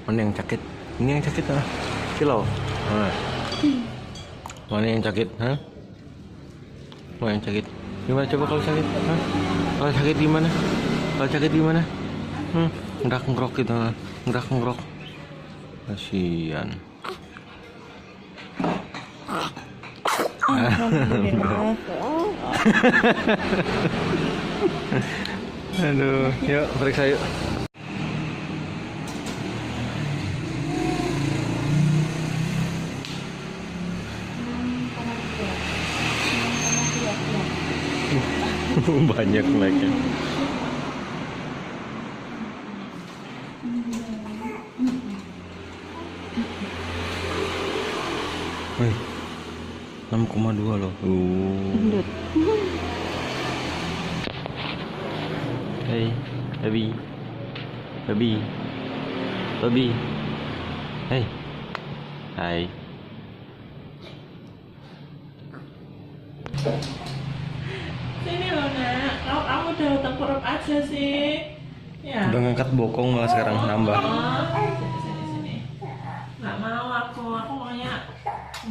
Mana yang sakit? Ini yang sakit ah. Silau. Mana yang sakit? Hah? Mana yang sakit? Gimana coba kalau sakit? Hah? Kalau sakit gimana? Kalau sakit gimana? Ngerak-ngerok gitu. Ngerak-ngerok. Kasihan. Aduh, yuk periksa yuk. Banyak like-nya. Wih, 6,2 loh. Hey, baby. Hey. Hai. Sini loh nak, kamu udah tengkurap aja sih. Ya. Udah ngangkat bokong malah sekarang nambah. Sini. Nggak mau aku maunya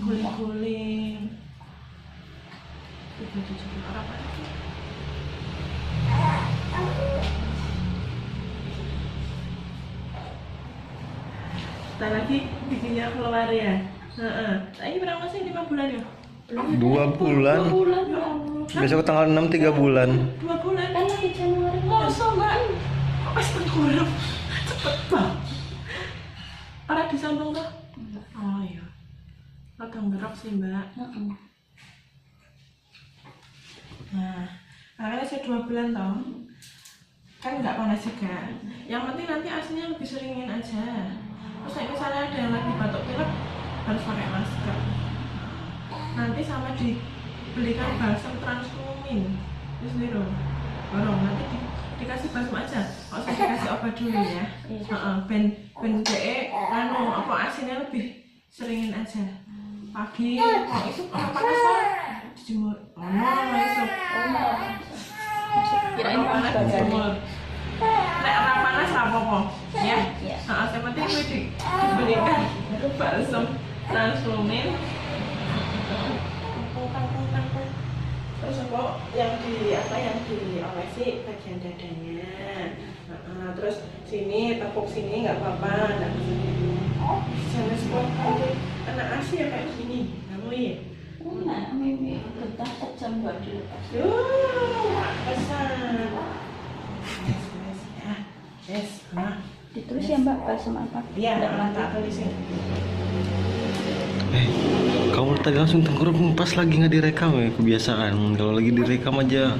guling-guling. Tengkurap aja. Ntar lagi giginya keluar ya. Ini berapa sih 5 bulan ya? 2 bulan. 2 bulan ya Allah. Besok tanggal 6 3 bulan. 2 bulan kan lagi Januari. Masa mbak? Pas tengkurap cepet banget. Ada disambung kah? Oh iya. Agak berok sih mbak. Nah, karena saya 2 bulan toh, kan nggak panas juga. Yang penting nanti aslinya lebih seringin aja. Terus misalnya ada yang lagi batuk pilek harus pakai masker. Nanti sama dibelikan balsam translumin. Terus biru. Borong nanti dikasih balsam aja. Nggak usah dikasih obat dulu ya. Ben DE apa asinnya lebih seringin aja. Pagi kalau itu kalau panas dijemur. Kirain panas dijemur. Nek ora panas ra apa-apa ya. Yang penting kuwi diberikan balsam translumin. Terus apa yang diolesi bagian dadanya. Terus sini tepuk sini nggak apa-apa, nggak jangan sport kena AC ya kayak gini, kamu ya. Nah, mimi betah jam 2 dilepas. Pesan. Yes, Ditulis ya Mbak, balsam apa? Iya, tak tulisin. Kamu tadi langsung tengkurap pas lagi nggak direkam ya, kebiasaan. Kalau lagi direkam aja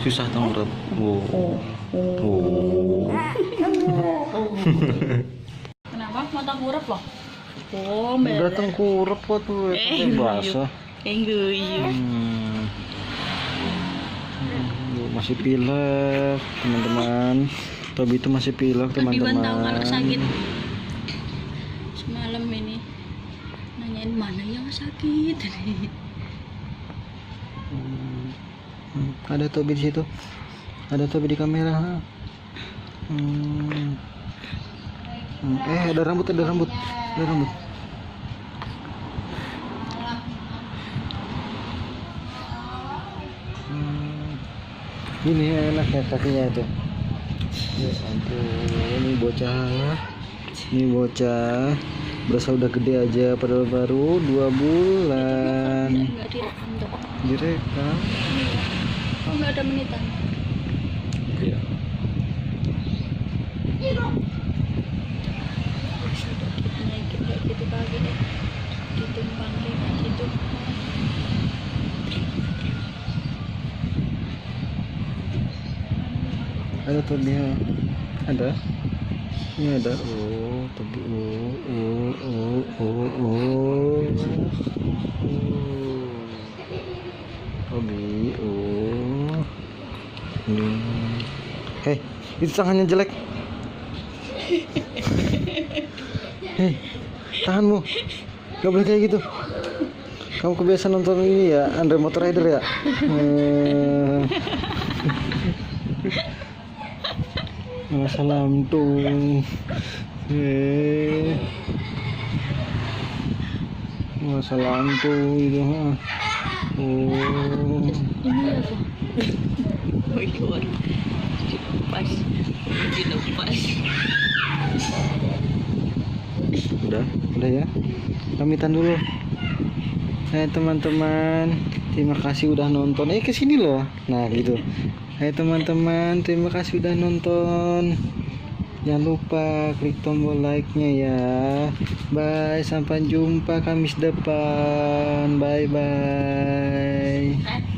susah tengkurap. Kenapa? Mau tengkurap loh? Oh, Udah tengkurap kok tuh, basah. Guyu. Masih pilek teman-teman. Tobi itu masih pilek teman-teman. Tahu kalau sakit semalam ini nanyain mana yang sakit. Ada Tobi di situ. Ada Tobi di kamera. Ada rambut. Ini enak ya kakinya itu. Ya ampun, ini bocah berasa udah gede aja padahal baru 2 bulan. Enggak direkam dong. Direkam. Oh, enggak ada menitan. Iya. Naikin kayak gitu kaki deh. Ditumpang kayak gitu. Ada Tobi ya. Ada. Ini ada. Oh, Tobi. Tobi. Hei, itu tangannya jelek. Hei, tanganmu. Gak boleh kayak gitu. Kamu kebiasaan nonton ini ya, Andre Motor Rider ya? Salam tuh. Salam tuh itu. Oh. Ini apa? Oh iya, dilepas. Udah ya. Pamitan dulu. Teman-teman, terima kasih udah nonton. Kesini loh. Nah gitu. Teman-teman, terima kasih udah nonton. Jangan lupa klik tombol like-nya ya. Bye, sampai jumpa Kamis depan. Bye bye.